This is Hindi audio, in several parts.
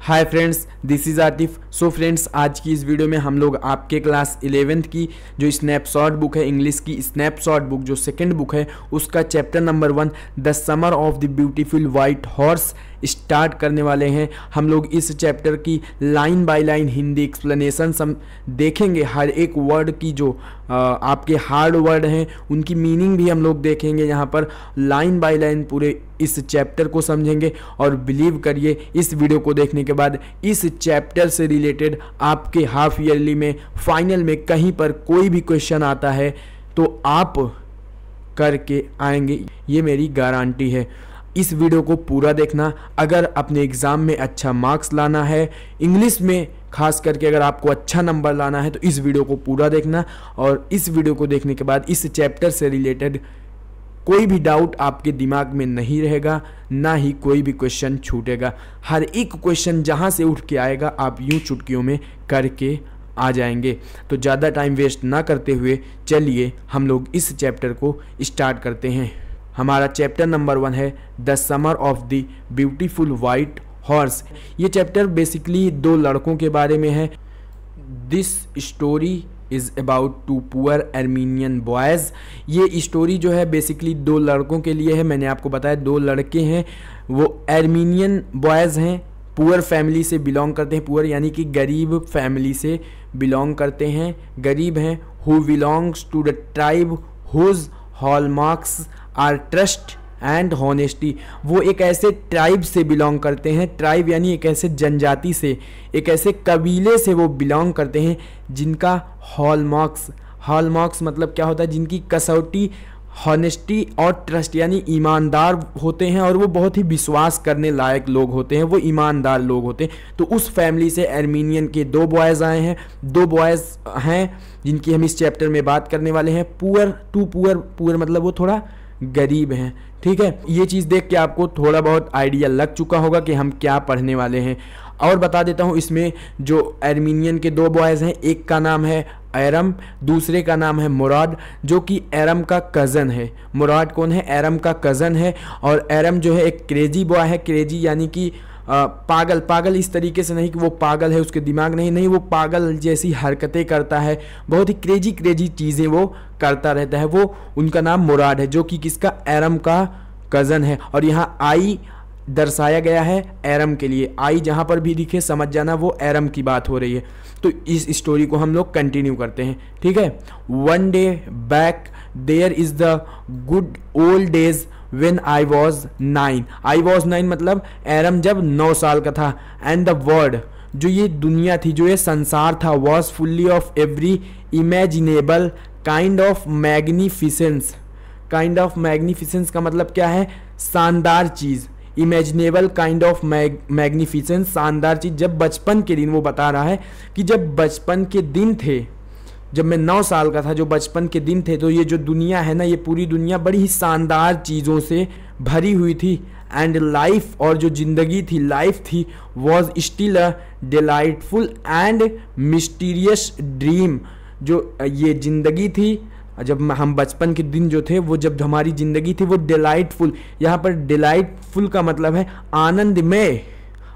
Hi friends, this is Atif. So friends, आज की इस वीडियो में हम लोग आपके क्लास 11th की जो स्नैपशॉट बुक है, इंग्लिश की स्नैपशॉट बुक जो सेकंड बुक है, उसका chapter number 1 the summer of the beautiful white horse start करने वाले हैं। हम लोग इस चैप्टर की line by line Hindi explanation हम देखेंगे। हर एक वर्ड की जो आपके हार्ड वर्ड हैं उनकी मीनिंग भी हम लोग देखेंगे। यहाँ पर लाइन बाय लाइन पूरे इस चैप्टर को समझेंगे और बिलीव करिए, इस वीडियो को देखने के बाद इस चैप्टर से रिलेटेड आपके हाफ ईयरली में, फाइनल में कहीं पर कोई भी क्वेश्चन आता है तो आप करके आएंगे, ये मेरी गारंटी है। इस वीडियो को पूरा देखना। अगर अपने एग्ज़ाम में अच्छा मार्क्स लाना है, इंग्लिश में खास करके अगर आपको अच्छा नंबर लाना है, तो इस वीडियो को पूरा देखना। और इस वीडियो को देखने के बाद इस चैप्टर से रिलेटेड कोई भी डाउट आपके दिमाग में नहीं रहेगा, ना ही कोई भी क्वेश्चन छूटेगा। हर एक क्वेश्चन जहाँ से उठ के आएगा आप यूँ चुटकियों में करके आ जाएंगे। तो ज़्यादा टाइम वेस्ट ना करते हुए चलिए हम लोग इस चैप्टर को स्टार्ट करते हैं। हमारा चैप्टर नंबर 1 है the summer of the beautiful white horse. ये चैप्टर बेसिकली दो लड़कों के बारे में है। This story is about two poor Armenian boys. ये स्टोरी जो है बेसिकली दो लड़कों के लिए है। मैंने आपको बताया दो लड़के हैं, वो आर्मीनियन बॉयज़ हैं, पुअर फैमिली से बिलोंग करते हैं। पुअर यानी कि गरीब फैमिली से बिलोंग करते हैं, गरीब हैं। Who belongs to the tribe whose hallmarks are trust and honesty. वो एक ऐसे ट्राइब से बिलोंग करते हैं, ट्राइब यानी एक ऐसे जनजाति से, एक ऐसे कबीले से वो बिलोंग करते हैं जिनका हॉलमार्क्स मतलब क्या होता है, जिनकी कसौटी हॉनेस्टी और ट्रस्ट यानी ईमानदार होते हैं, और वो बहुत ही विश्वास करने लायक लोग होते हैं, वो ईमानदार लोग होते हैं। तो उस फैमिली से आर्मीनियन के दो बॉयज़ आए हैं, दो बॉयज़ हैं जिनकी हम इस चैप्टर में बात करने वाले हैं। पुअर मतलब वो थोड़ा गरीब हैं, ठीक है। ये चीज़ देख के आपको थोड़ा बहुत आइडिया लग चुका होगा कि हम क्या पढ़ने वाले हैं। और बता देता हूँ, इसमें जो आर्मीनियन के दो बॉयज़ हैं, एक का नाम है एरम, दूसरे का नाम है मुराद, जो कि एरम का कज़न है। मुराद कौन है? एरम का कज़न है। और एरम जो है एक क्रेजी बॉय है। क्रेजी यानी कि पागल इस तरीके से नहीं कि वो पागल है, उसके दिमाग नहीं, वो पागल जैसी हरकतें करता है, बहुत ही क्रेजी चीज़ें वो करता रहता है। वो उनका नाम मुराद है, जो कि किसका? एरम का कज़न है। और यहाँ आई दर्शाया गया है एरम के लिए। आई जहाँ पर भी दिखे समझ जाना वो एरम की बात हो रही है। तो इस स्टोरी को हम लोग कंटिन्यू करते हैं, ठीक है। One day back there is the good old days When I was 9 मतलब एरम जब 9 साल का था। एंड द वर्ल्ड, जो ये दुनिया थी, जो ये संसार था, was fully of every imaginable kind of magnificence। kind of magnificence का मतलब क्या है? शानदार चीज़। इमेजिनेबल काइंड ऑफ मैग्निफिसेंस, शानदार चीज़। जब बचपन के दिन, वो बता रहा है कि जब बचपन के दिन थे, जब मैं 9 साल का था, जो बचपन के दिन थे, तो ये जो दुनिया है ना, ये पूरी दुनिया बड़ी ही शानदार चीज़ों से भरी हुई थी। एंड लाइफ, और जो ज़िंदगी थी, लाइफ थी, was still a delightful and mysterious dream. जो ये ज़िंदगी थी, जब हम बचपन के दिन जो थे, वो जब हमारी ज़िंदगी थी, वो डिलाइटफुल, यहाँ पर डिलाइटफुल का मतलब है आनंदमय,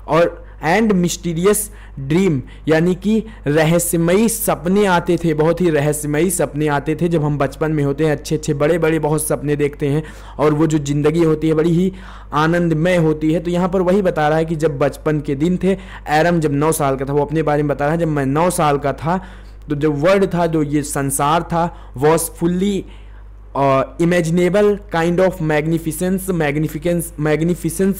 और एंड मिस्टीरियस ड्रीम यानी कि रहस्यमयी सपने आते थे, बहुत ही रहस्यमयी सपने आते थे। जब हम बचपन में होते हैं, अच्छे बड़े बहुत सपने देखते हैं, और वो जो ज़िंदगी होती है बड़ी ही आनंदमय होती है। तो यहाँ पर वही बता रहा है कि जब बचपन के दिन थे, एरम जब 9 साल का था, वो अपने बारे में बता रहा है, जब मैं 9 साल का था, तो जो वर्ल्ड था, जो ये संसार था, was fully imaginable kind of magnificence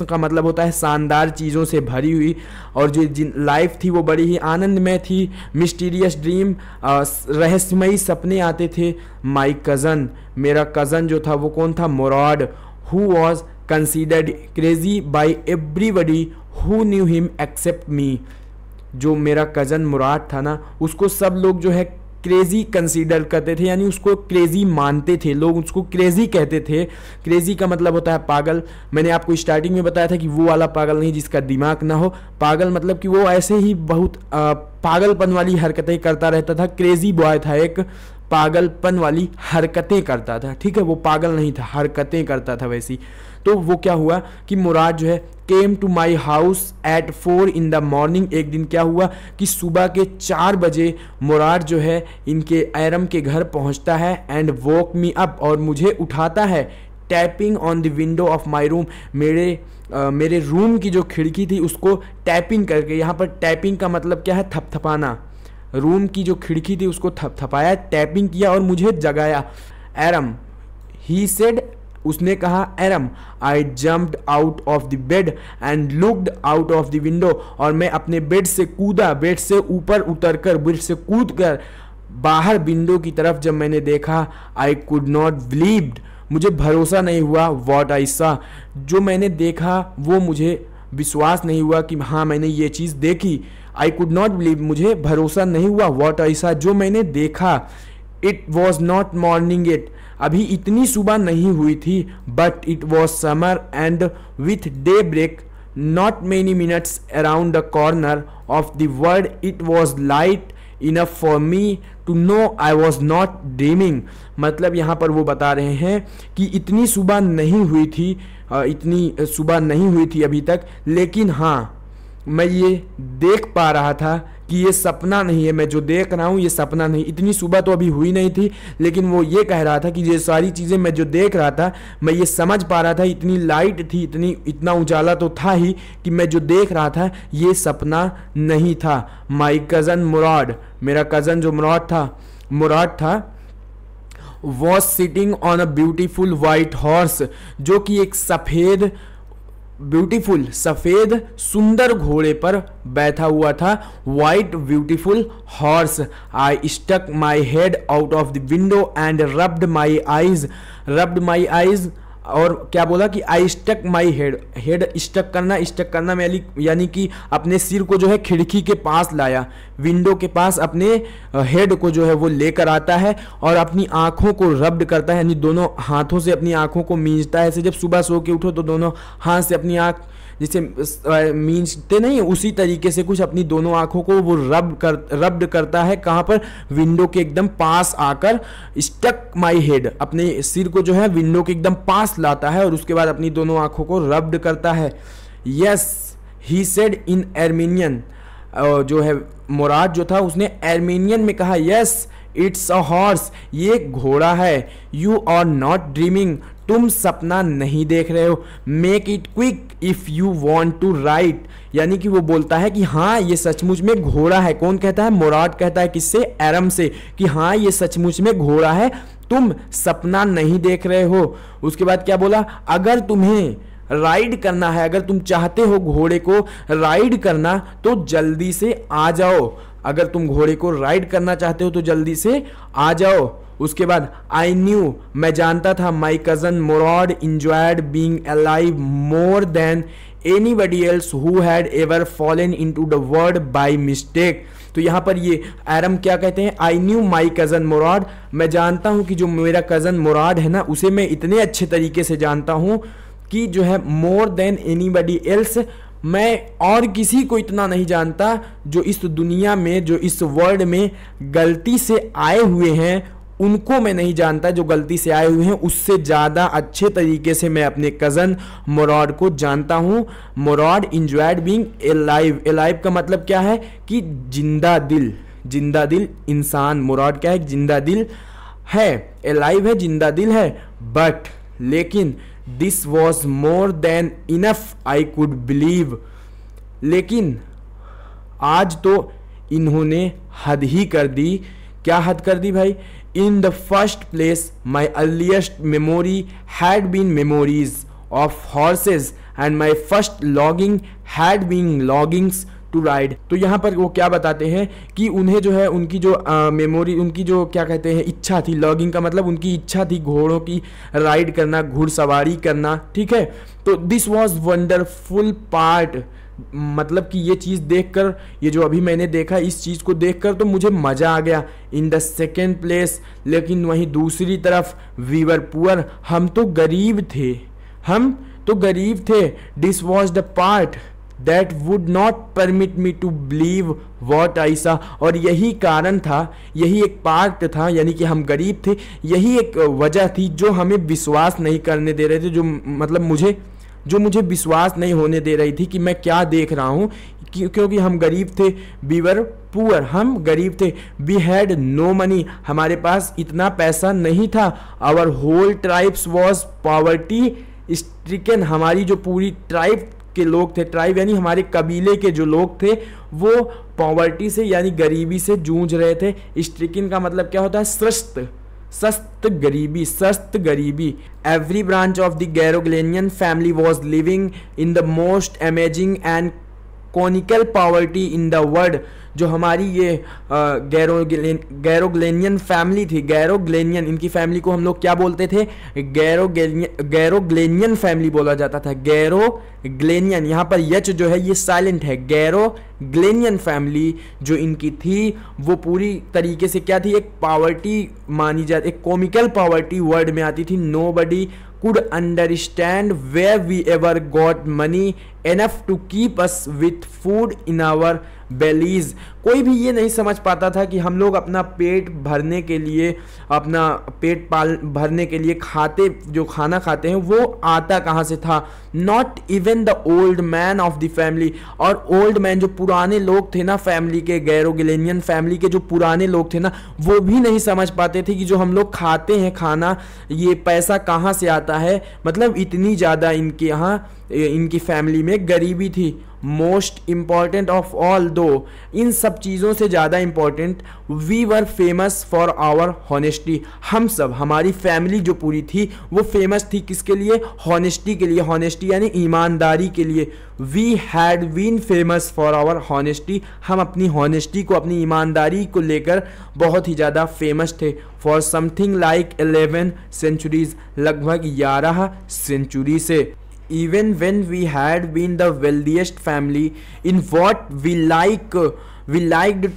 का मतलब होता है शानदार चीज़ों से भरी हुई, और जो लाइफ थी वो बड़ी ही आनंदमय थी। मिस्टीरियस ड्रीम, रहस्यमयी सपने आते थे। माई कज़न, मेरा कज़न जो था वो कौन था? Murad. Who was considered crazy by everybody who knew him except me. जो मेरा कज़न मुराद था ना, उसको सब लोग जो है क्रेजी कंसीडर करते थे, यानी उसको क्रेजी मानते थे, लोग उसको क्रेजी कहते थे। क्रेजी का मतलब होता है पागल। मैंने आपको स्टार्टिंग में बताया था कि वो वाला पागल नहीं जिसका दिमाग ना हो। पागल मतलब कि वो ऐसे ही बहुत पागलपन वाली हरकतें करता रहता था। क्रेजी बॉय था, एक पागलपन वाली हरकतें करता था, ठीक है। वो पागल नहीं था, हरकतें करता था वैसी। तो वो क्या हुआ कि मुराद जो है came to my house at 4 in the morning। एक दिन क्या हुआ कि सुबह के 4 बजे मुराद जो है इनके एरम के घर पहुंचता है एंड वोक मी अप, और मुझे उठाता है, tapping on the window of my room, मेरे रूम की जो खिड़की थी उसको टैपिंग करके, यहाँ पर टैपिंग का मतलब क्या है, थपथपाना, रूम की जो खिड़की थी उसको थपथपाया, टैपिंग किया और मुझे जगाया। एरम, ही सेड, उसने कहा, um, I jumped out of the bed and looked out of the window, और मैं अपने बेड से कूदा, बेड से ऊपर उतरकर, बेड से कूदकर बाहर विंडो की तरफ जब मैंने देखा, आई कुड नॉट बिलीव्ड, मुझे भरोसा नहीं हुआ, व्हाट आई सा, जो मैंने देखा वो मुझे विश्वास नहीं हुआ कि हाँ मैंने ये चीज़ देखी। आई कुड नॉट बिलीव, मुझे भरोसा नहीं हुआ, व्हाट आई सा, जो मैंने देखा। It was not morning it, अभी इतनी सुबह नहीं हुई थी, but it was summer and with daybreak not many minutes around the corner of the world, it was light enough for me to know I was not dreaming. मतलब यहाँ पर वो बता रहे हैं कि इतनी सुबह नहीं हुई थी, इतनी सुबह नहीं हुई थी अभी तक, लेकिन हाँ मैं ये देख पा रहा था कि ये सपना नहीं है, मैं जो देख रहा हूँ ये सपना नहीं। इतनी सुबह तो अभी हुई नहीं थी, लेकिन वो ये कह रहा था कि ये सारी चीज़ें मैं जो देख रहा था मैं ये समझ पा रहा था, इतनी लाइट थी, इतना उजाला तो था ही कि मैं जो देख रहा था ये सपना नहीं था। माई कज़न मुराद, मेरा कज़न जो मुराद था was sitting on a beautiful white horse, जो कि एक सफ़ेद सुंदर घोड़े पर बैठा हुआ था। White beautiful horse. I stuck my head out of the window and rubbed my eyes, और क्या बोला कि I stuck my head stuck करना यानी कि अपने सिर को जो है खिड़की के पास लाया, विंडो के पास अपने हेड को जो है वो लेकर आता है और अपनी आंखों को रब्ड करता है, यानी दोनों हाथों से अपनी आंखों को मींचता है। ऐसे जब सुबह सो के उठो तो दोनों हाथ से अपनी आंख जिसे मींचते नहीं, उसी तरीके से कुछ अपनी दोनों आंखों को वो रब्ड करता है। कहाँ पर? विंडो के एकदम पास आकर स्टक माई हेड, अपने सिर को जो है विंडो के एकदम पास लाता है और उसके बाद अपनी दोनों आंखों को रब्ड करता है। Yes he said in Armenian, जो है मुराद जो था उसने आर्मेनियन में कहा, यस इट्स अ हॉर्स, ये घोड़ा है। यू आर नॉट ड्रीमिंग, तुम सपना नहीं देख रहे हो। Make it quick if you want to ride, यानी कि वो बोलता है कि हाँ ये सचमुच में घोड़ा है। कौन कहता है? मुराद कहता है। किससे? एरम से, कि हाँ ये सचमुच में घोड़ा है, तुम सपना नहीं देख रहे हो। उसके बाद क्या बोला? अगर तुम्हें राइड करना है, अगर तुम चाहते हो घोड़े को राइड करना तो जल्दी से आ जाओ। अगर तुम घोड़े को राइड करना चाहते हो तो जल्दी से आ जाओ। उसके बाद आई न्यू, मैं जानता था, my cousin Murad enjoyed being alive more than anybody else who had ever fallen into the world by mistake. तो यहाँ पर ये एरम क्या कहते हैं? आई न्यू माई कज़न मुराद, मैं जानता हूँ कि जो मेरा कज़न मुराद है ना उसे मैं इतने अच्छे तरीके से जानता हूँ कि जो है मोर देन एनीबडी एल्स, मैं और किसी को इतना नहीं जानता जो इस दुनिया में, जो इस वर्ल्ड में गलती से आए हुए हैं उनको मैं नहीं जानता। जो गलती से आए हुए हैं उससे ज़्यादा अच्छे तरीके से मैं अपने कज़न मुराद को जानता हूँ। मुराद इंजॉयड बीइंग अलाइव, अलाइव का मतलब क्या है? कि जिंदा दिल, जिंदा दिल इंसान। मुराद क्या है? जिंदा दिल है, अलाइव है, जिंदा दिल है। बट लेकिन this was more than enough I could believe, लेकिन आज तो इन्होंने हद ही कर दी। क्या हद कर दी भाई? In the first place my earliest memory had been memories of horses and my first longing had been longings to ride. तो यहाँ पर वो क्या बताते हैं कि उन्हें जो है उनकी जो मेमोरी, उनकी जो क्या कहते हैं इच्छा थी, लॉगिंग का मतलब उनकी इच्छा थी घोड़ों की राइड करना, घुड़सवारी करना, ठीक है। तो दिस वॉज वंडरफुल पार्ट, मतलब कि ये चीज़ देखकर, ये जो अभी मैंने देखा इस चीज़ को देखकर तो मुझे मज़ा आ गया। इन द सेकेंड प्लेस, लेकिन वहीं दूसरी तरफ वी वर पुअर, हम तो गरीब थे, हम तो गरीब थे। This was the part that would not permit me to believe what I saw. और यही कारण था, यही एक पार्ट था, यानी कि हम गरीब थे, यही एक वजह थी जो हमें विश्वास नहीं करने दे रहे थे, जो मतलब मुझे विश्वास नहीं होने दे रही थी कि मैं क्या देख रहा हूँ, क्योंकि हम गरीब थे। वी वर पुअर, हम गरीब थे। वी हैड नो मनी, हमारे पास इतना पैसा नहीं था। Our whole tribes was poverty stricken, हमारी जो पूरी ट्राइब के लोग थे, ट्राइब यानी हमारे कबीले के जो लोग थे, वो पॉवर्टी से यानी गरीबी से जूझ रहे थे। स्ट्रिकन का मतलब क्या होता है? सस्त गरीबी। Every branch of the Garoghlanian family was living in the most amazing and comical poverty in the world. जो हमारी ये गैरोग्लेनियन फैमिली थी, गैरोग्लेनियन, इनकी फैमिली को हम लोग क्या बोलते थे? गैरोग्लेनियन फैमिली बोला जाता था। गैरोग्लेनियन, यहाँ पर यच जो है ये साइलेंट है। गैरोग्लेनियन फैमिली जो इनकी थी वो पूरी तरीके से क्या थी? एक पॉवर्टी मानी जाती, एक कॉमिकल पॉवर्टी वर्ड में आती थी। Nobody could understand where we ever got money enough to keep us with food in our bellies। कोई भी ये नहीं समझ पाता था कि हम लोग अपना पेट भरने के लिए, अपना पेट भरने के लिए जो खाना खाते हैं वो आता कहाँ से था। Not even the old man of the family, और ओल्ड मैन जो पुराने लोग थे ना फैमिली के, गैरोग्लेनियन फैमिली के जो पुराने लोग थे ना, वो भी नहीं समझ पाते थे कि जो हम लोग खाते हैं खाना, ये पैसा कहाँ से आता है। मतलब इतनी ज़्यादा इनके यहाँ, इनकी फैमिली में गरीबी थी। मोस्ट इम्पॉर्टेंट ऑफ ऑल दो, इन सब चीज़ों से ज़्यादा important, we were famous for our honesty. हम सब, हमारी फैमिली जो पूरी थी वो फेमस थी किसके लिए? हॉनेस्टी के लिए। हॉनेस्टी यानी ईमानदारी के लिए। We had been famous for our honesty, हम अपनी हॉनेस्टी को, अपनी ईमानदारी को लेकर बहुत ही ज़्यादा फेमस थे। फॉर समथिंग लाइक 11 सेंचुरीज, लगभग 11 सेंचुरी से। Even when we had been the wealthiest family in what we liked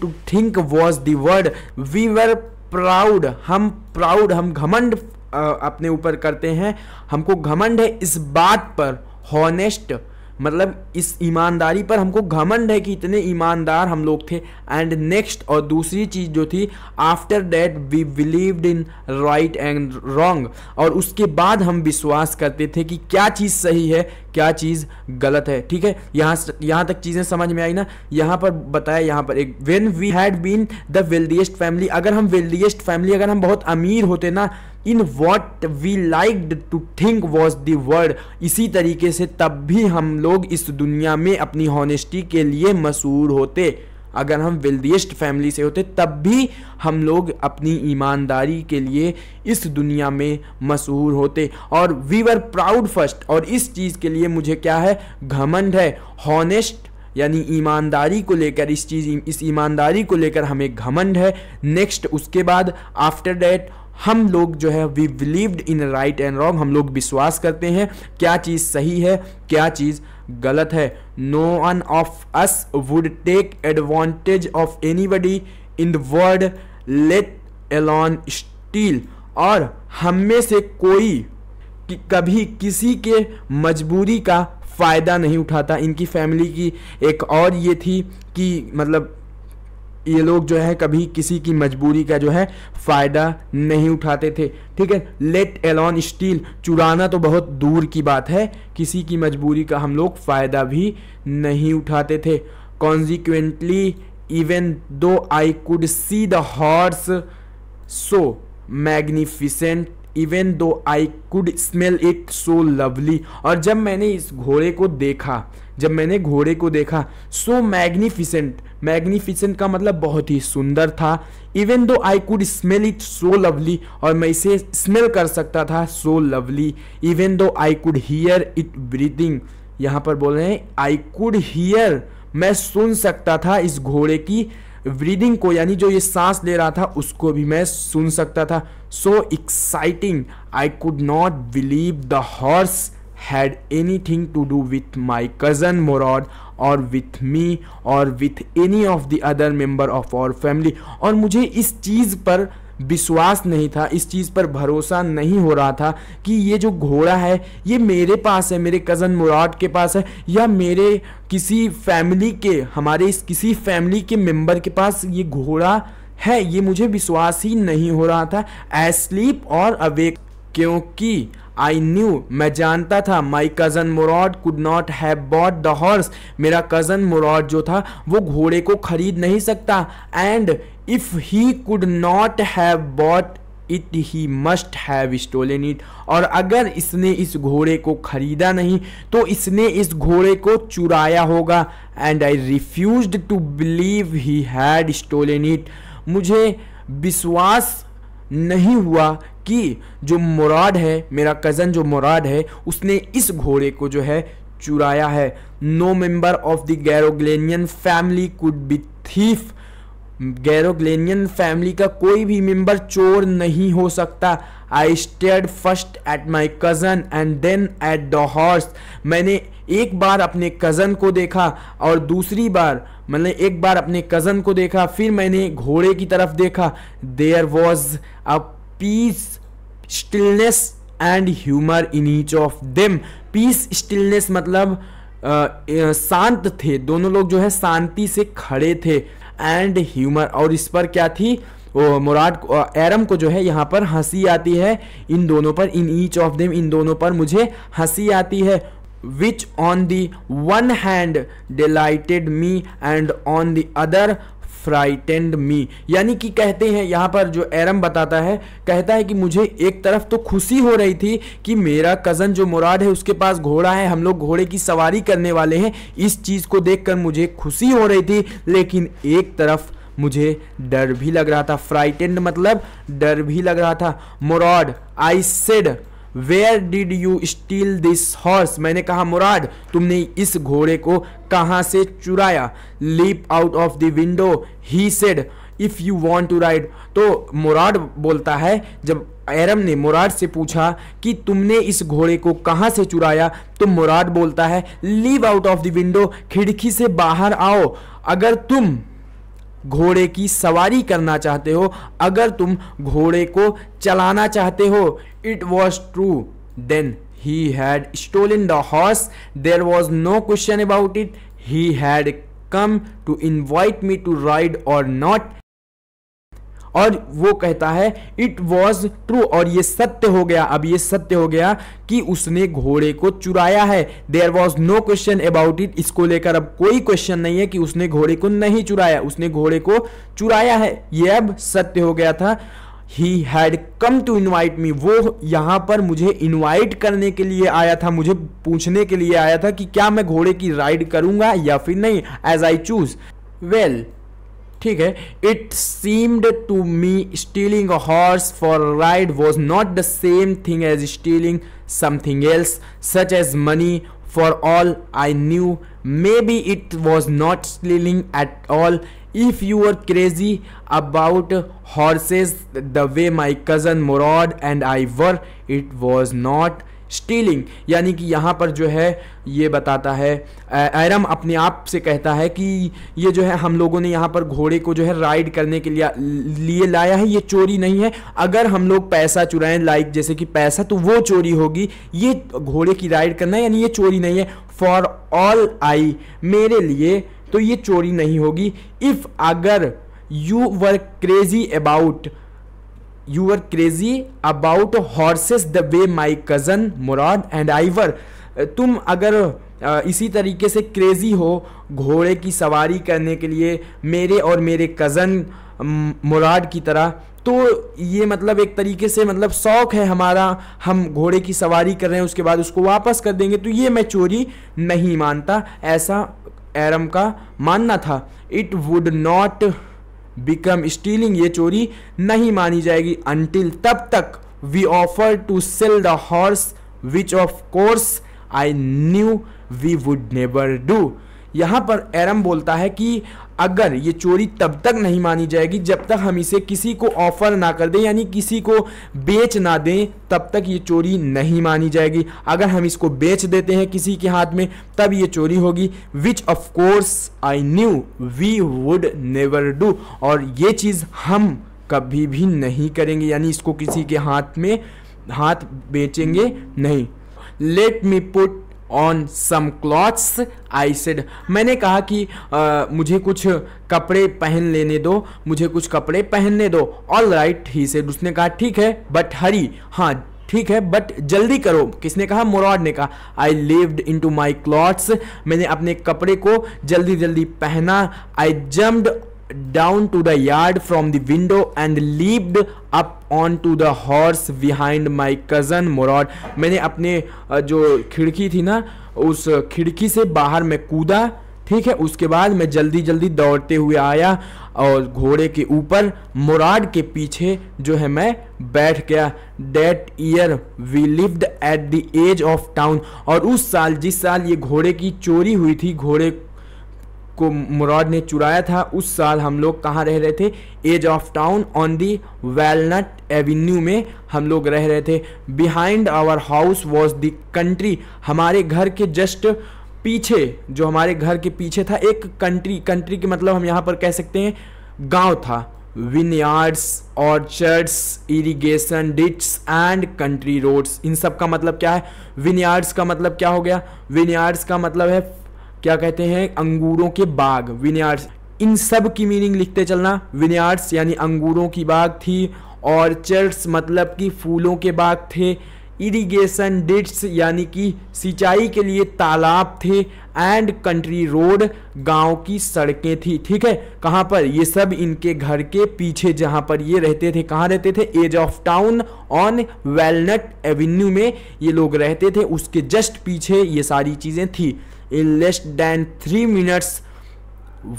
to think was the word, we were proud, हम घमंड अपने ऊपर करते हैं, हमको घमंड है इस बात पर। honest मतलब इस ईमानदारी पर हमको घमंड है कि इतने ईमानदार हम लोग थे। एंड नेक्स्ट, और दूसरी चीज़ जो थी, after that we believed in right and wrong, और उसके बाद हम विश्वास करते थे कि क्या चीज़ सही है, क्या चीज़ गलत है। ठीक है, यहाँ तक चीज़ें समझ में आई ना। यहाँ पर बताया, यहाँ पर एक, when we had been the wealthiest family, अगर हम वेल्दिएस्ट फैमिली, अगर हम बहुत अमीर होते ना, in what we liked to think was the world, इसी तरीके से तब भी हम लोग इस दुनिया में अपनी हॉनेस्टी के लिए मशहूर होते। अगर हम वेल्दिएस्ट फैमिली से होते तब भी हम लोग अपनी ईमानदारी के लिए इस दुनिया में मशहूर होते। और वी वर प्राउड फर्स्ट, और इस चीज़ के लिए मुझे क्या है? घमंड है। हॉनेस्ट यानी ईमानदारी को लेकर, इस ईमानदारी को लेकर हमें घमंड है। नेक्स्ट, उसके बाद आफ्टर दैट हम लोग जो है we believed in right and wrong, हम लोग विश्वास करते हैं क्या चीज़ सही है, क्या चीज़ गलत है। No one of us would take advantage of anybody in the world, let alone steal, और हम में से कोई कभी किसी के मजबूरी का फ़ायदा नहीं उठाता। इनकी फैमिली की एक और ये थी कि मतलब ये लोग जो है कभी किसी की मजबूरी का जो है फ़ायदा नहीं उठाते थे। ठीक है, लेट अलोन स्टील, चुराना तो बहुत दूर की बात है, किसी की मजबूरी का हम लोग फ़ायदा भी नहीं उठाते थे। Consequently even though I could see the horse so magnificent, even though I could smell it so lovely, और जब मैंने इस घोड़े को देखा, सो मैग्निफिसेंट, मैग्निफिसेंट का मतलब बहुत ही सुंदर था। Even though I could smell it so lovely, और मैं इसे स्मेल कर सकता था, so lovely. Even though I could hear it breathing, यहाँ पर बोल रहे हैं आई कुड हियर, मैं सुन सकता था इस घोड़े की ब्रीदिंग को, यानी जो ये सांस ले रहा था उसको भी मैं सुन सकता था। So exciting, I could not believe the horse had anything to do with my cousin Murad or with me or with any of the other member of our family, और मुझे इस चीज़ पर विश्वास नहीं था, इस चीज़ पर भरोसा नहीं हो रहा था कि ये जो घोड़ा है ये मेरे पास है, मेरे कज़न मुराद के पास है, या मेरे किसी फैमिली के, हमारे इस किसी फैमिली के मेंबर के पास ये घोड़ा है। ये मुझे विश्वास ही नहीं हो रहा था, एस्लीप और अवेक, क्योंकि आई न्यू, मैं जानता था, my cousin Murad could not have bought the horse, मेरा कज़न मुराद जो था वो घोड़े को खरीद नहीं सकता। And if he could not have bought it he must have stolen it, और अगर इसने इस घोड़े को खरीदा नहीं तो इसने इस घोड़े को चुराया होगा। And I refused to believe he had stolen it, मुझे विश्वास नहीं हुआ कि जो मुराद है, मेरा कज़न जो मुराद है, उसने इस घोड़े को जो है चुराया है। No member of the Garoghlanian family could be thief, Garoghlanian family का कोई भी मेंबर चोर नहीं हो सकता। I stared first at my cousin and then at the horse, मैंने एक बार अपने कज़न को देखा और दूसरी बार, मतलब एक बार अपने कज़न को देखा, फिर मैंने घोड़े की तरफ देखा। There was a peace, stillness and humour in each of them, peace stillness मतलब शांत थे, दोनों लोग जो है शांति से खड़े थे। एंड ह्यूमर, और इस पर क्या थी, मुराद एरम को जो है यहाँ पर हंसी आती है, इन दोनों पर, इन ईच ऑफ देम, इन दोनों पर मुझे हंसी आती है। Which on the one hand delighted me and on the other frightened me, यानी कि कहते हैं यहाँ पर जो एरम बताता है, कहता है कि मुझे एक तरफ तो खुशी हो रही थी कि मेरा कज़न जो मुराद है उसके पास घोड़ा है, हम लोग घोड़े की सवारी करने वाले हैं, इस चीज़ को देखकर मुझे खुशी हो रही थी, लेकिन एक तरफ मुझे डर भी लग रहा था। फ्राइटेंड मतलब डर भी लग रहा था। Murad, I said where did you steal this horse, मैंने कहा मुराद तुमने इस घोड़े को कहाँ से चुराया। Leap out of the window, he said if you want to ride, तो मुराद बोलता है, जब एरम ने मुराद से पूछा कि तुमने इस घोड़े को कहाँ से चुराया, तो मुराद बोलता है leave out of the window, खिड़की से बाहर आओ, अगर तुम घोड़े की सवारी करना चाहते हो, अगर तुम घोड़े को चलाना चाहते हो। It was true, then he had stolen the horse, there was no question about it, he had come to invite me to ride और नॉट, और वो कहता है इट वॉज ट्रू, और ये सत्य हो गया, अब ये सत्य हो गया कि उसने घोड़े को चुराया है। There was no question about it, इसको लेकर अब कोई क्वेश्चन नहीं है कि उसने घोड़े को नहीं चुराया, उसने घोड़े को चुराया है, ये अब सत्य हो गया था। He had come to invite me, वो यहाँ पर मुझे इन्वाइट करने के लिए आया था, मुझे पूछने के लिए आया था कि क्या मैं घोड़े की राइड करूंगा या फिर नहीं, एज आई चूज। वेल, ठीक है, it seemed to me stealing a horse for ride was not the same thing as stealing something else such as money for all I knew, maybe it was not stealing at all, if you were crazy about horses the way my cousin Murad and I were, it was not stealing, यानी कि यहाँ पर जो है ये बताता है, एरम अपने आप से कहता है कि ये जो है हम लोगों ने यहाँ पर घोड़े को जो है राइड करने के लिए लाया है, ये चोरी नहीं है। अगर हम लोग पैसा चुराएं, लाइक जैसे कि पैसा, तो वो चोरी होगी, ये घोड़े की राइड करना है यानी ये चोरी नहीं है। फॉर ऑल आई, मेरे लिए तो ये चोरी नहीं होगी। इफ, अगर you were crazy about horses the way my cousin Murad and I were, तुम अगर इसी तरीके से क्रेजी हो घोड़े की सवारी करने के लिए मेरे और मेरे कज़न मुराद की तरह, तो ये मतलब एक तरीके से मतलब शौक है हमारा, हम घोड़े की सवारी कर रहे हैं उसके बाद उसको वापस कर देंगे, तो ये मैं चोरी नहीं मानता, ऐसा एरम का मानना था। It would not become stealing, ये चोरी नहीं मानी जाएगी। अनटिल, तब तक, we offer to sell the horse which of course I knew we would never do. यहाँ पर एरम बोलता है कि अगर ये चोरी तब तक नहीं मानी जाएगी जब तक हम इसे किसी को ऑफर ना कर दें, यानी किसी को बेच ना दें, तब तक ये चोरी नहीं मानी जाएगी। अगर हम इसको बेच देते हैं किसी के हाथ में तब ये चोरी होगी। Which of course I knew we would never do, और ये चीज़ हम कभी भी नहीं करेंगे, यानी इसको किसी के हाथ बेचेंगे नहीं। Let me put on some clothes I said, मैंने कहा कि मुझे कुछ कपड़े पहन लेने दो, मुझे कुछ कपड़े पहनने दो। ऑल राइट ही सेड, उसने कहा ठीक है, बट हरी, हाँ ठीक है बट जल्दी करो। किसने कहा? मुराद ने कहा। I lived in to my clothes, मैंने अपने कपड़े को जल्दी जल्दी पहना। I jumped down to the yard from the window and leaped up on to the horse behind my cousin Murad, मैंने अपने जो खिड़की थी ना, उस खिड़की से बाहर मैं कूदा, ठीक है। उसके बाद मैं जल्दी जल्दी दौड़ते हुए आया और घोड़े के ऊपर मुराद के पीछे जो है मैं बैठ गया। That year we lived at the edge of town, और उस साल, जिस साल ये घोड़े की चोरी हुई थी, घोड़े को मुराद ने चुराया था, उस साल हम लोग कहाँ रह रहे थे? Edge of town on the Walnut Avenue में हम लोग रह रहे थे। Behind our house was the country, हमारे घर के जस्ट पीछे, जो हमारे घर के पीछे था एक कंट्री, कंट्री के मतलब हम यहाँ पर कह सकते हैं गांव था। Vineyards, orchards, irrigation ditches and country roads, इन सब का मतलब क्या है? विनयार्ड्स का मतलब क्या हो गया? विनयार्ड्स का मतलब है, क्या कहते हैं, अंगूरों के बाग, विनयार्ड्स। इन सब की मीनिंग लिखते चलना। विनयार्ड्स यानी अंगूरों की बाग थी, ऑर्चर्ड्स मतलब कि फूलों के बाग थे, इरिगेशन डिट्स यानी कि सिंचाई के लिए तालाब थे, एंड कंट्री रोड गांव की सड़कें थी, ठीक है। कहाँ पर? ये सब इनके घर के पीछे जहां पर ये रहते थे। कहाँ रहते थे? Edge of town on Walnut Avenue में ये लोग रहते थे, उसके जस्ट पीछे ये सारी चीजें थी। In less than 3 minutes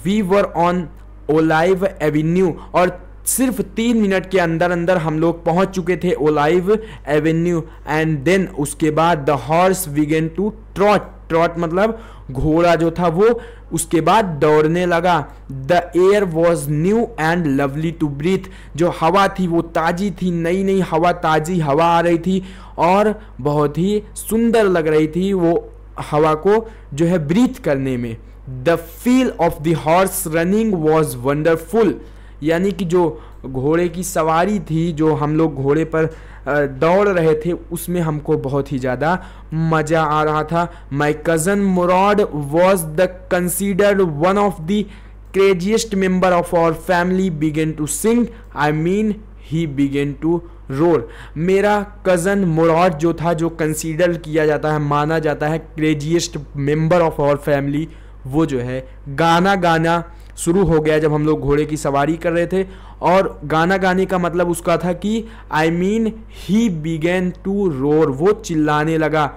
we were on Olive Avenue, और सिर्फ 3 मिनट के अंदर अंदर हम लोग पहुंच चुके थे ओलाइव एवेन्यू। एंड देन उसके बाद the horse began to trot, trot मतलब घोड़ा जो था वो उसके बाद दौड़ने लगा। The air was new and lovely to breathe, जो हवा थी वो ताजी थी, नई नई हवा, ताजी हवा आ रही थी और बहुत ही सुंदर लग रही थी वो हवा को जो है ब्रीथ करने में। The feel of the horse running was wonderful, यानी कि जो घोड़े की सवारी थी, जो हम लोग घोड़े पर दौड़ रहे थे, उसमें हमको बहुत ही ज़्यादा मज़ा आ रहा था। My cousin Murad was the considered one of the craziest member of our family began to sing, I mean he began to roar. मेरा कज़न मुराद जो था, जो कंसीडर किया जाता है, माना जाता है craziest member of our family, वो जो है गाना गाना शुरू हो गया जब हम लोग घोड़े की सवारी कर रहे थे। और गाना गाने का मतलब उसका था कि I mean he began to roar, वो चिल्लाने लगा।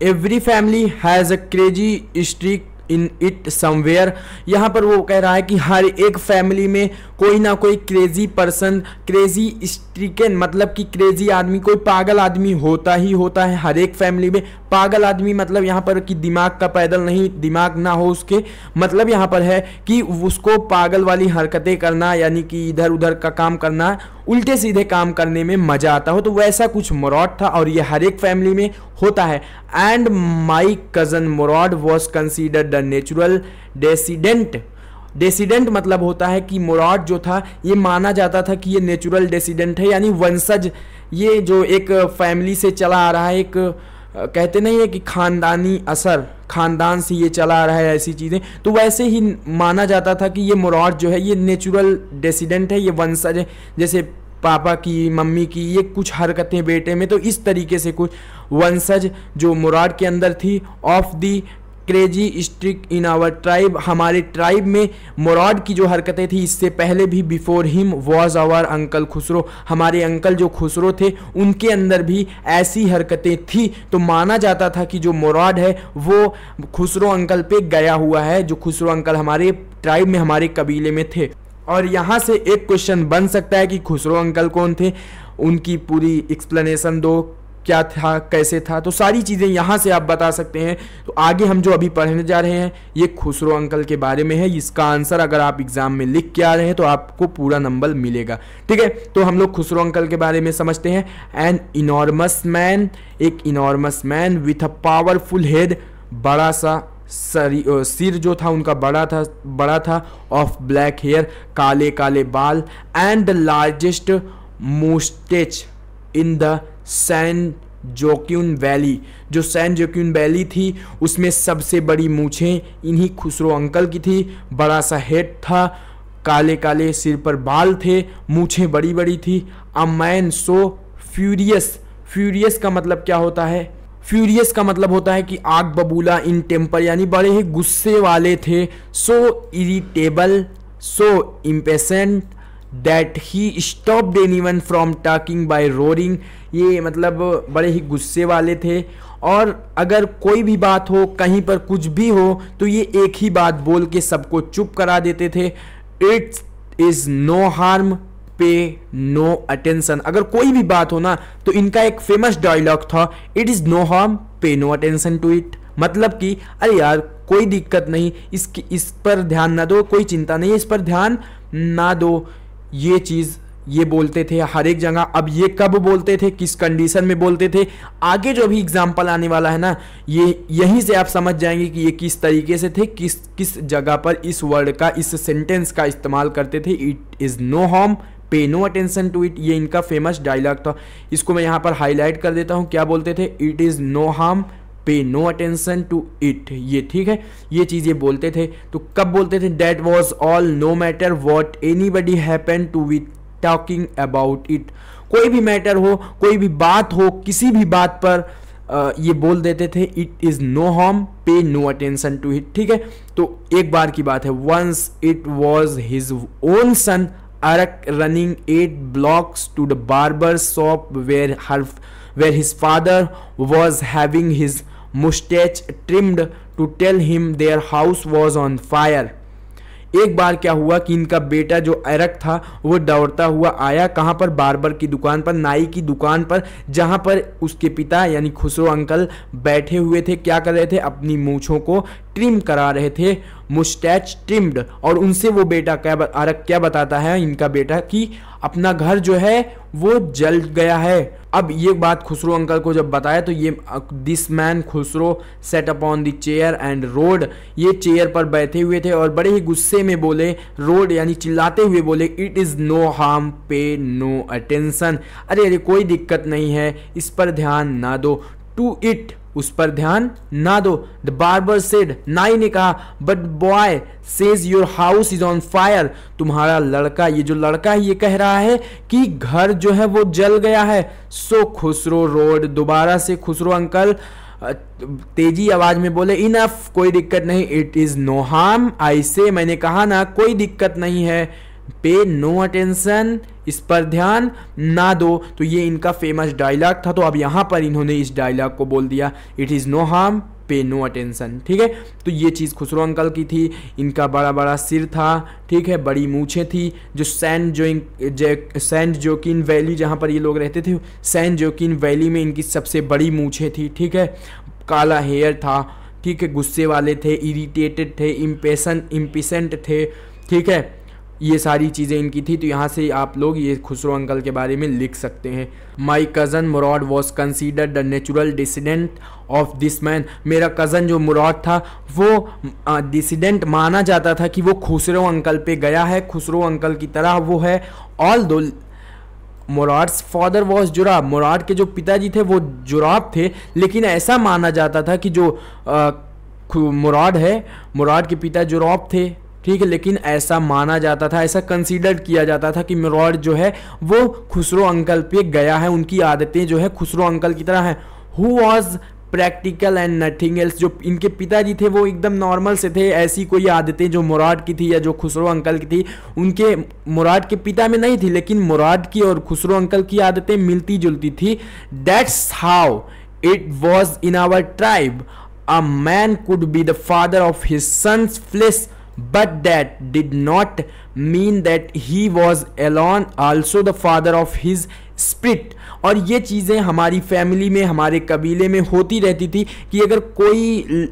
Every family has a crazy streak in it somewhere, यहाँ पर वो कह रहा है कि हर एक फैमिली में कोई ना कोई क्रेजी पर्सन, क्रेजी स्ट्रीकन मतलब कि क्रेजी आदमी, कोई पागल आदमी होता ही होता है हर एक फैमिली में। पागल आदमी मतलब यहाँ पर कि दिमाग का पैदल नहीं, दिमाग ना हो उसके, मतलब यहाँ पर है कि उसको पागल वाली हरकतें करना, यानी कि इधर उधर का काम करना, उल्टे सीधे काम करने में मजा आता हो, तो वैसा कुछ मुराद था और ये हर एक फैमिली में होता है। And my cousin Murad was considered the natural descendant, descendant मतलब होता है कि मुराद जो था ये माना जाता था कि ये नेचुरल डेसिडेंट है, यानी वंशज, ये जो एक फैमिली से चला आ रहा है, एक कहते नहीं है कि खानदानी असर, खानदान से ये चला आ रहा है ऐसी चीज़ें, तो वैसे ही माना जाता था कि ये मुराद जो है ये नेचुरल डेसिडेंट है, ये वंशज है, जैसे पापा की, मम्मी की ये कुछ हरकतें बेटे में, तो इस तरीके से कुछ वंशज जो मुराद के अंदर थी। Of the crazy streak in our tribe, हमारे ट्राइब में मुराद की जो हरकतें थी इससे पहले भी, before him was our uncle Khosrove, हमारे अंकल जो खुसरो थे उनके अंदर भी ऐसी हरकतें थी, तो माना जाता था कि जो मुराद है वो खुसरो अंकल पे गया हुआ है, जो खुसरो अंकल हमारे ट्राइब में, हमारे कबीले में थे। और यहाँ से एक क्वेश्चन बन सकता है कि खुसरो अंकल कौन थे, उनकी पूरी एक्सप्लेनेशन दो, क्या था, कैसे था, तो सारी चीज़ें यहाँ से आप बता सकते हैं। तो आगे हम जो अभी पढ़ने जा रहे हैं ये खुसरो अंकल के बारे में है, इसका आंसर अगर आप एग्जाम में लिख के आ रहे हैं तो आपको पूरा नंबर मिलेगा, ठीक है। तो हम लोग खुसरो अंकल के बारे में समझते हैं। एन इनॉर्मस मैन, एक enormous man with a powerful head, बड़ा सा सिर जो था उनका बड़ा था, ऑफ ब्लैक हेयर, काले काले बाल, and the largest mustache in the San Joaquin Valley. जो सैन जोक्यून वैली थी उसमें सबसे बड़ी मूछें इन्हीं खुसरो अंकल की थी। बड़ा सा हेड था, काले काले सिर पर बाल थे, मूछें बड़ी बड़ी थी। A man so furious, furious का मतलब क्या होता है? फ्यूरियस का मतलब होता है कि आग बबूला, इन टेम्पर यानी बड़े ही गुस्से वाले थे। So irritable, so impatient that he stopped anyone from talking by roaring. ये मतलब बड़े ही गुस्से वाले थे, और अगर कोई भी बात हो, कहीं पर कुछ भी हो, तो ये एक ही बात बोल के सबको चुप करा देते थे। It is no harm, pay no attention. अगर कोई भी बात हो ना, तो इनका एक फेमस डायलॉग था, it is no harm, pay no attention to it. मतलब कि अरे यार कोई दिक्कत नहीं, इस पर ध्यान ना दो, कोई चिंता नहीं है, इस पर ध्यान ना दो। ये चीज़ ये बोलते थे हर एक जगह। अब ये कब बोलते थे, किस कंडीशन में बोलते थे, आगे जो भी एग्जाम्पल आने वाला है ना, ये यहीं से आप समझ जाएंगे कि ये किस तरीके से थे, किस जगह पर इस वर्ड का, इस सेंटेंस का इस्तेमाल करते थे। It is no harm, pay no attention to it, ये इनका फेमस डायलॉग था। इसको मैं यहाँ पर हाईलाइट कर देता हूँ। क्या बोलते थे? It is no harm, pay no attention to it. ये ठीक है, ये चीज़ ये बोलते थे। तो कब बोलते थे? That was all, no matter what anybody happen to we talking about it. कोई भी मैटर हो, कोई भी बात हो, किसी भी बात पर ये बोल देते थे, it is no harm, pay no attention to it. ठीक है, तो एक बार की बात है। Once it was his own son Arak running 8 blocks to the barber shop where his father was having his mustache trimmed to tell him their house was on fire. एक बार क्या हुआ कि इनका बेटा जो अरक था वो दौड़ता हुआ आया, कहाँ पर? बार्बर की दुकान पर, नाई की दुकान पर, जहाँ पर उसके पिता यानी खुसरो अंकल बैठे हुए थे। क्या कर रहे थे? अपनी मूछों को ट्रिम करा रहे थे, मुस्टैच ट्रिम्ड। और उनसे वो बेटा अरक क्या बताता है इनका बेटा कि अपना घर जो है वो जल गया है। अब ये बात खुसरो अंकल को जब बताया तो ये this man Khusro set upon the chair and road, ये चेयर पर बैठे हुए थे और बड़े ही गुस्से में बोले, रोड यानी चिल्लाते हुए बोले, it is no harm, pay no attention. अरे अरे कोई दिक्कत नहीं है, इस पर ध्यान ना दो, टू इट, उस पर ध्यान ना दो। द बार्बर सेड, नाई ने कहा, but boy says your house is on fire. तुम्हारा लड़का, ये जो लड़का है ये कह रहा है कि घर जो है वो जल गया है। सो खुसरो रोड, दोबारा से खुसरो अंकल तेजी आवाज में बोले, इनफ, कोई दिक्कत नहीं, इट इज नो हार्म, आई से, मैंने कहा ना कोई दिक्कत नहीं है, पे नो अटेंशन, इस पर ध्यान ना दो। तो ये इनका फेमस डायलॉग था। तो अब यहाँ पर इन्होंने इस डायलॉग को बोल दिया, it is no harm, pay no attention. ठीक है, तो ये चीज़ खुसरो अंकल की थी। इनका बड़ा बड़ा सिर था, ठीक है, बड़ी मूछें थी। जो सैन जोकिन वैली जहाँ पर ये लोग रहते थे, सैन जोकिन वैली में इनकी सबसे बड़ी मूछें थी। ठीक है, काला हेयर था, ठीक है, गुस्से वाले थे, इरिटेटेड थे, इम्पेशेंट थे। ठीक है, ये सारी चीज़ें इनकी थी। तो यहाँ से आप लोग ये खुसरो अंकल के बारे में लिख सकते हैं। माई cousin Murad was considered the natural dissident of this man. मेरा कज़न जो मुराद था वो डिसिडेंट माना जाता था कि वो खुसरो अंकल पे गया है, खुसरो अंकल की तरह वो है। ऑल दो मुराद्स फादर वॉज जुराब, मुराद के जो पिताजी थे वो जुराब थे, लेकिन ऐसा माना जाता था कि जो मुराद है, मुराद के पिता जुराब थे। ठीक है, लेकिन ऐसा माना जाता था, ऐसा कंसीडर किया जाता था कि मुराद जो है वो खुसरो अंकल पे गया है, उनकी आदतें जो है खुसरो अंकल की तरह हैं। Who was practical and nothing else, जो इनके पिताजी थे वो एकदम नॉर्मल से थे, ऐसी कोई आदतें जो मुराद की थी या जो खुसरो अंकल की थी उनके मुराद के पिता में नहीं थी, लेकिन मुराद की और खुसरो अंकल की आदतें मिलती जुलती थी। That's how it was in our tribe, a man could be the father of his son's flesh, but that did not mean that he was alone also the father of his spirit। और ये चीज़ें हमारी फैमिली में, हमारे कबीले में होती रहती थी कि अगर कोई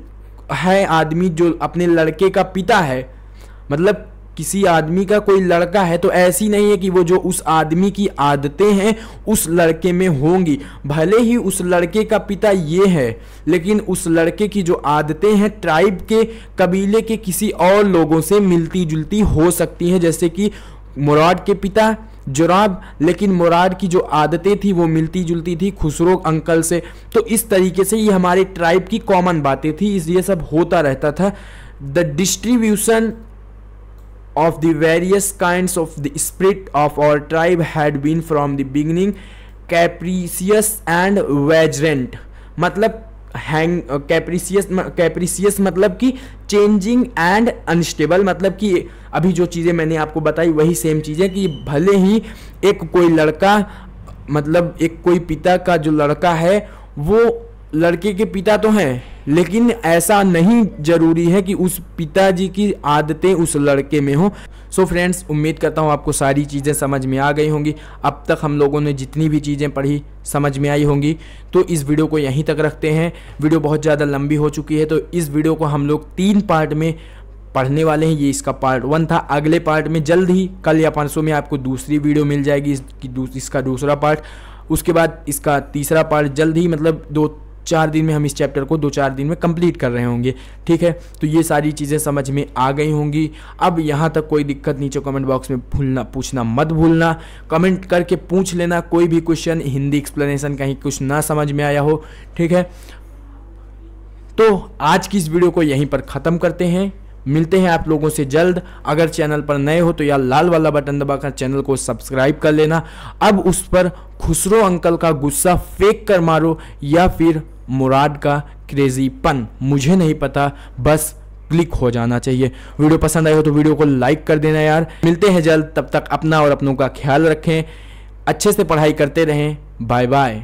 है आदमी जो अपने लड़के का पिता है, मतलब किसी आदमी का कोई लड़का है तो ऐसी नहीं है कि वो जो उस आदमी की आदतें हैं उस लड़के में होंगी। भले ही उस लड़के का पिता ये है, लेकिन उस लड़के की जो आदतें हैं ट्राइब के, कबीले के किसी और लोगों से मिलती जुलती हो सकती हैं। जैसे कि मुराद के पिता जोराब, लेकिन मुराद की जो आदतें थी वो मिलती जुलती थी खुसरो अंकल से। तो इस तरीके से ये हमारे ट्राइब की कॉमन बातें थी, ये सब होता रहता था। The distribution of the various kinds of the spirit of our tribe had been from the beginning capricious and vagrant। मतलब कैप्रिसियस मतलब कि चेंजिंग एंड अनस्टेबल, मतलब कि अभी जो चीज़ें मैंने आपको बताई वही सेम चीज़ें कि भले ही एक कोई लड़का, मतलब एक कोई पिता का जो लड़का है वो लड़के के पिता तो हैं, लेकिन ऐसा नहीं जरूरी है कि उस पिताजी की आदतें उस लड़के में हो। सो फ्रेंड्स, उम्मीद करता हूँ आपको सारी चीज़ें समझ में आ गई होंगी। अब तक हम लोगों ने जितनी भी चीज़ें पढ़ी समझ में आई होंगी। तो इस वीडियो को यहीं तक रखते हैं। वीडियो बहुत ज़्यादा लंबी हो चुकी है, तो इस वीडियो को हम लोग 3 पार्ट में पढ़ने वाले हैं। ये इसका पार्ट 1 था। अगले पार्ट में जल्द ही कल या परसों में आपको दूसरी वीडियो मिल जाएगी, इसका दूसरा पार्ट। उसके बाद इसका तीसरा पार्ट जल्द ही, मतलब 2-4 दिन में हम इस चैप्टर को 2-4 दिन में कंप्लीट कर रहे होंगे। ठीक है, तो ये सारी चीज़ें समझ में आ गई होंगी। अब यहाँ तक कोई दिक्कत नीचे कमेंट बॉक्स में पूछना मत भूलना। कमेंट करके पूछ लेना कोई भी क्वेश्चन, हिंदी एक्सप्लेनेशन कहीं कुछ ना समझ में आया हो। ठीक है, तो आज की इस वीडियो को यहीं पर ख़त्म करते हैं। मिलते हैं आप लोगों से जल्द। अगर चैनल पर नए हो तो यार लाल वाला बटन दबाकर चैनल को सब्सक्राइब कर लेना। अब उस पर खुसरो अंकल का गुस्सा फेंक कर मारो या फिर मुराद का क्रेजीपन, मुझे नहीं पता, बस क्लिक हो जाना चाहिए। वीडियो पसंद आई हो तो वीडियो को लाइक कर देना यार। मिलते हैं जल्द, तब तक अपना और अपनों का ख्याल रखें, अच्छे से पढ़ाई करते रहें। Bye bye.